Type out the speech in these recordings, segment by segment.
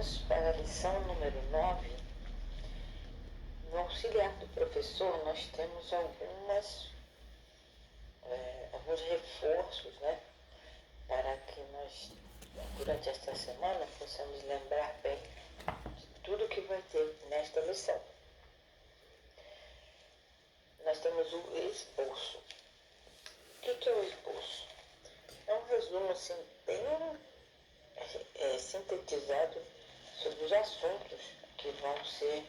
vamos para a lição número 9. No auxiliar do professor, nós temos alguns reforços, para que nós, durante esta semana, possamos lembrar bem de tudo que vai ter nesta lição. Nós temos o esboço. O que é o esboço? É um resumo assim, bem sintetizado sobre os assuntos que vão ser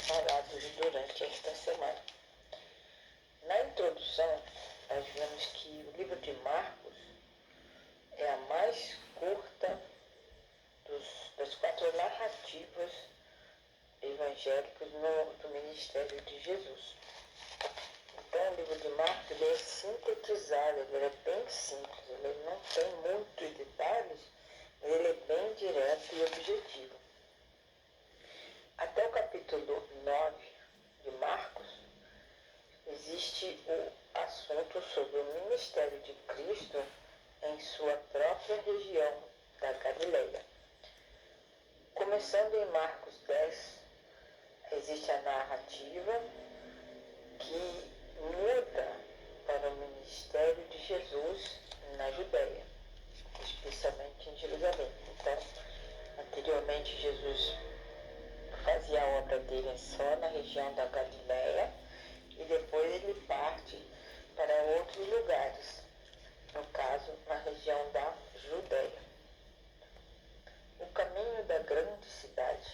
falados durante esta semana. Na introdução, nós vemos que o livro de Marcos é a mais curta das 4 narrativas evangélicas do ministério de Jesus. Então, o livro de Marcos ele é sintetizado, ele é bem simples, ele não tem muitos detalhes, mas ele é bem direto e objetivo. Até o capítulo 9 de Marcos, existe o assunto sobre o ministério de Cristo em sua própria região da Galileia. Começando em Marcos 10, existe a narrativa que muda para o ministério de Jesus na Judéia, especialmente em Jerusalém. Então, anteriormente Jesus fazia a obra dele só na região da Galileia e depois ele parte para outros lugares, no caso, na região da Judéia. O caminho da grande cidade.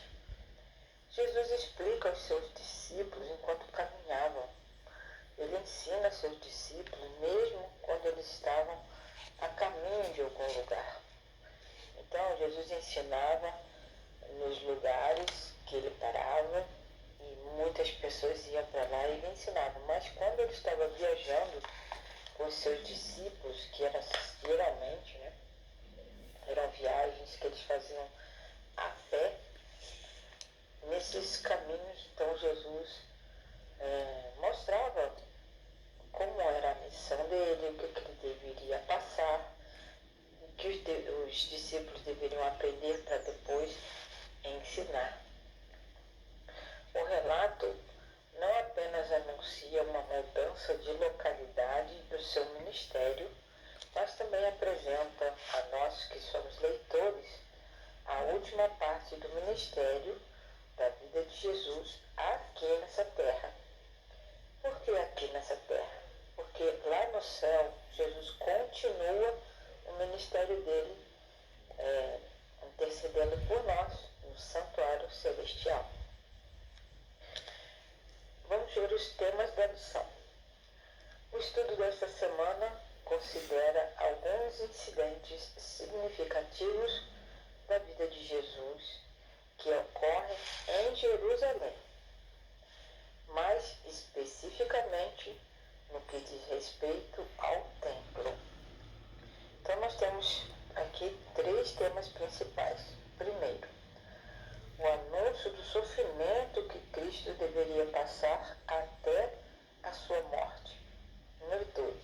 Jesus explica aos seus discípulos enquanto caminhavam. Ele ensina aos seus discípulos mesmo quando eles estavam a caminho de algum lugar. Então, Jesus ensinava nos lugares que ele parava e muitas pessoas iam para lá e ele ensinava. Mas quando ele estava viajando com os seus discípulos, que eram geralmente, eram viagens que eles faziam a pé, nesses caminhos, então Jesus mostrava como era a missão dele, o que ele deveria passar, o que os discípulos deveriam aprender para depois ensinar. O relato não apenas anuncia uma mudança de localidade do seu ministério, mas também apresenta a nós que somos leitores a última parte do ministério da vida de Jesus aqui nessa terra. Por que aqui nessa terra? Porque lá no céu, Jesus continua o ministério dele, intercedendo por nós no santuário celestial. Vamos ver os temas da lição. O estudo desta semana considera alguns incidentes significativos da vida de Jesus que ocorrem em Jerusalém, mais especificamente no que diz respeito ao templo. Então nós temos aqui 3 temas principais. Primeiro, o anúncio do sofrimento que Cristo deveria passar até a sua morte. Número 2,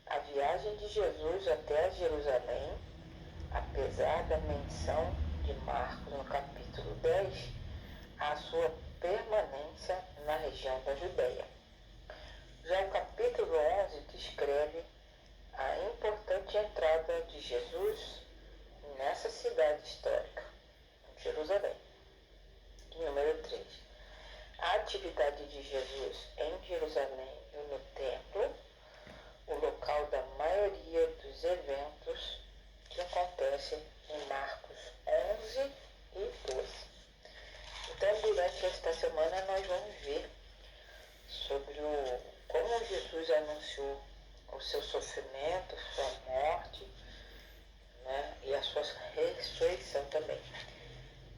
a viagem de Jesus até Jerusalém, apesar da menção de Marcos no capítulo 10, a sua permanência na região da Judéia. Já o capítulo 11 descreve a importante entrada de Jesus nessa cidade histórica, Jerusalém. E número 3, a atividade de Jesus em Jerusalém e no templo, o local da maioria dos eventos que acontecem em Marcos 11 e 12. Então, durante esta semana, nós vamos ver sobre como Jesus anunciou o seu sofrimento, sua morte, e a sua ressurreição também.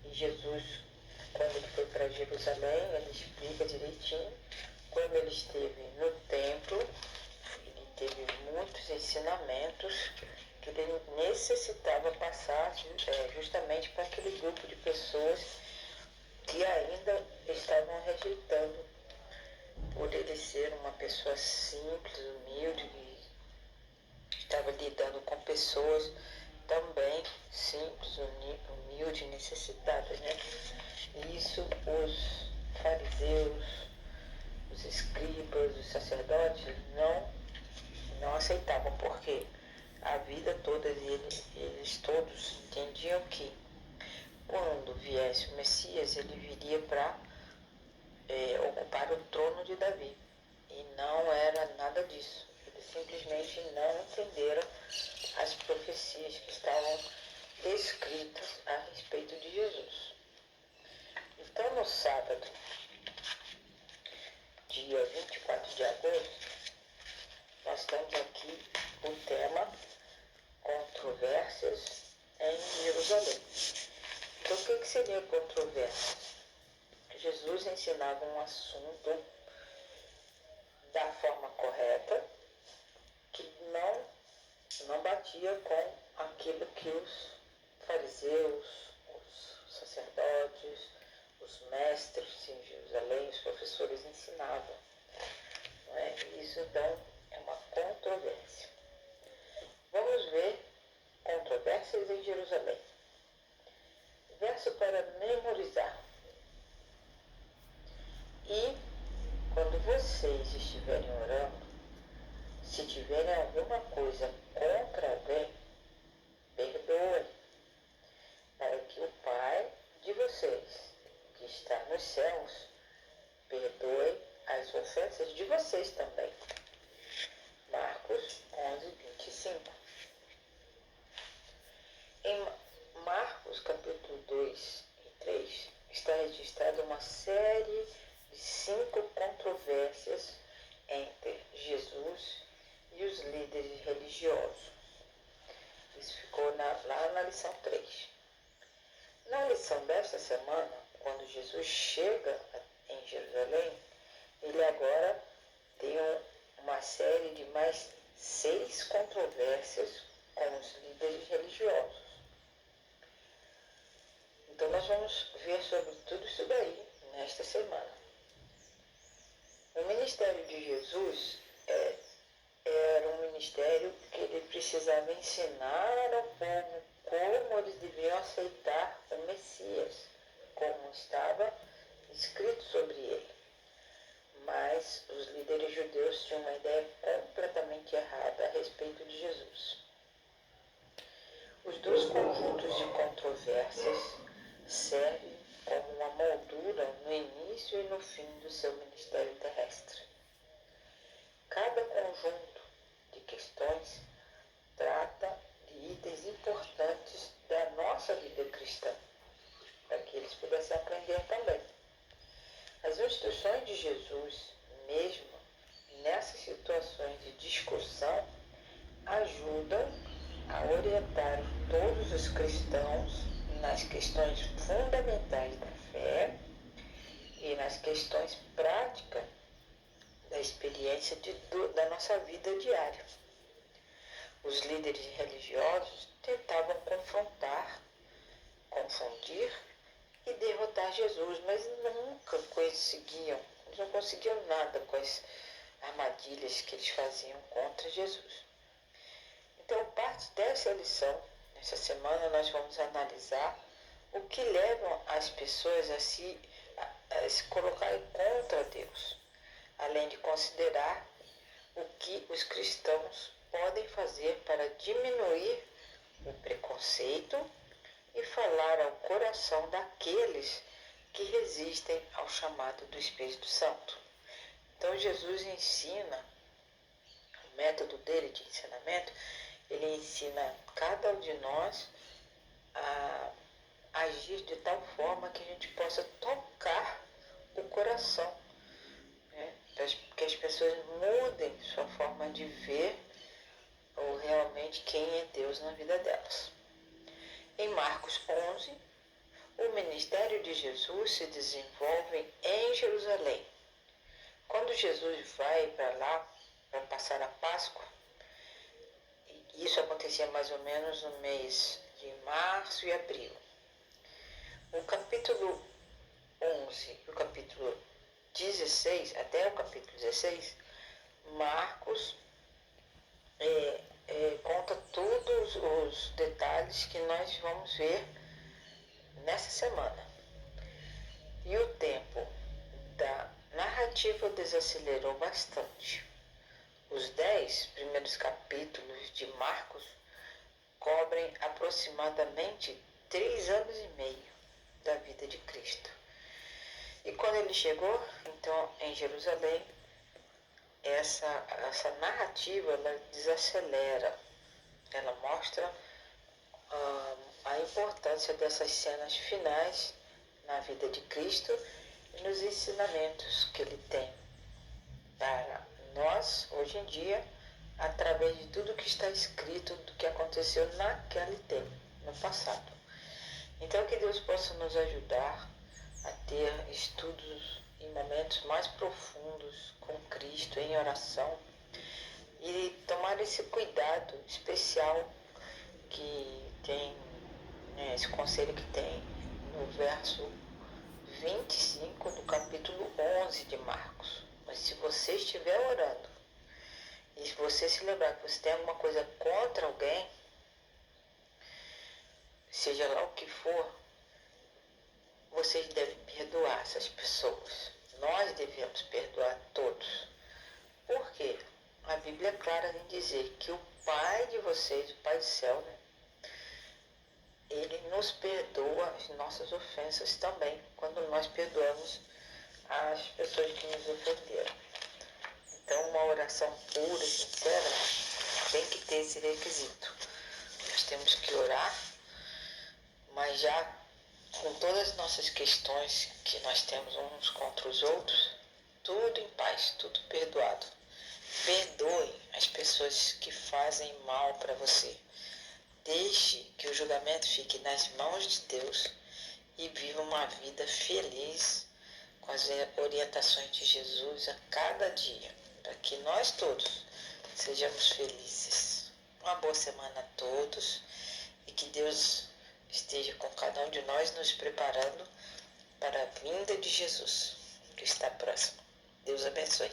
E Jesus, quando ele foi para Jerusalém, ele explica direitinho. Quando ele esteve no templo, ele teve muitos ensinamentos que ele necessitava passar justamente para aquele grupo de pessoas que ainda estavam rejeitando, por ele ser uma pessoa simples, humilde, e estava lidando com pessoas também simples, humilde, necessitada, né? E isso os fariseus, os escribas, os sacerdotes não aceitavam, porque a vida toda eles todos entendiam que quando viesse o Messias, ele viria para ocupar o trono de Davi. E não era nada disso. Eles simplesmente não entenderam as profecias que estavam escritas a respeito de Jesus. Então, no sábado, dia 24 de agosto, nós temos aqui o tema controvérsias em Jerusalém. Então, o que seria controvérsia? Jesus ensinava um assunto da forma correta, que não batia com aquilo que os fariseus, os sacerdotes, os mestres em Jerusalém, os professores ensinavam. Não é? Isso, então, é uma controvérsia. Vamos ver controvérsias em Jerusalém. Verso para memorizar. E quando vocês estiverem orando, se tiverem alguma coisa contra alguém, perdoem, para que o Pai de vocês, que está nos céus, perdoe as ofensas de vocês também. Marcos 11:25. Em Marcos capítulo 2 e 3 está registrada uma série de 5 controvérsias entre Jesus e os líderes religiosos. Isso ficou lá na lição 3. Na lição desta semana, quando Jesus chega em Jerusalém, ele agora tem uma série de mais 6 controvérsias com os líderes religiosos. Então nós vamos ver sobre tudo isso daí nesta semana. O ministério de Jesus era um ministério que ele precisava ensinar ao povo como eles deviam aceitar o Messias, como estava escrito sobre ele. Mas os líderes judeus tinham uma ideia completamente errada a respeito de Jesus. Os dois conjuntos de controvérsias servem como uma moldura no início e no fim do seu ministério terrestre. Cada conjunto de questões trata de itens importantes da nossa vida cristã, para que eles pudessem aprender também. As instruções de Jesus, mesmo nessas situações de discussão, ajudam a orientar todos os cristãos nas questões fundamentais da fé e nas questões práticas da experiência da nossa vida diária. Os líderes religiosos tentavam confrontar, confundir e derrotar Jesus, mas nunca conseguiam, eles não conseguiam nada com as armadilhas que eles faziam contra Jesus. Então, parte dessa lição, nessa semana, nós vamos analisar o que leva as pessoas a se colocarem contra Deus, além de considerar o que os cristãos podem fazer para diminuir o preconceito e falar ao coração daqueles que resistem ao chamado do Espírito Santo. Então Jesus ensina, o método dele de ensinamento, ele ensina cada um de nós a agir de tal forma que a gente possa tocar o coração, né? Para que as pessoas mudem sua forma de ver ou realmente quem é Deus na vida delas. Em Marcos 11, o ministério de Jesus se desenvolve em Jerusalém. Quando Jesus vai para lá para passar a Páscoa, isso acontecia mais ou menos no mês de março e abril. O capítulo 11 e o capítulo 16, até o capítulo 16, Marcos conta todos os detalhes que nós vamos ver nessa semana. E o tempo da narrativa desacelerou bastante. Os 10 primeiros capítulos de Marcos cobrem aproximadamente 3 anos e meio da vida de Cristo. E quando ele chegou, então, em Jerusalém, essa narrativa ela desacelera. Ela mostra a importância dessas cenas finais na vida de Cristo e nos ensinamentos que ele tem para nós, hoje em dia, através de tudo que está escrito do que aconteceu naquele tempo, no passado. Então, que Deus possa nos ajudar a ter estudos em momentos mais profundos com Cristo, em oração, e tomar esse cuidado especial que tem, esse conselho que tem no verso 25 do capítulo 11 de Marcos. Mas se você estiver orando e se você se lembrar que você tem alguma coisa contra alguém, seja lá o que for, vocês devem perdoar essas pessoas. Nós devemos perdoar todos. Por quê? A Bíblia é clara em dizer que o Pai de vocês, o Pai do céu, ele nos perdoa as nossas ofensas também, quando nós perdoamos as pessoas que nos ofenderam. Então, uma oração pura e sincera tem que ter esse requisito. Nós temos que orar, mas já com todas as nossas questões que nós temos uns contra os outros, tudo em paz, tudo perdoado. Perdoe as pessoas que fazem mal para você. Deixe que o julgamento fique nas mãos de Deus e viva uma vida feliz com as orientações de Jesus a cada dia, para que nós todos sejamos felizes. Uma boa semana a todos e que Deus esteja com cada um de nós nos preparando para a vinda de Jesus, que está próximo. Deus abençoe.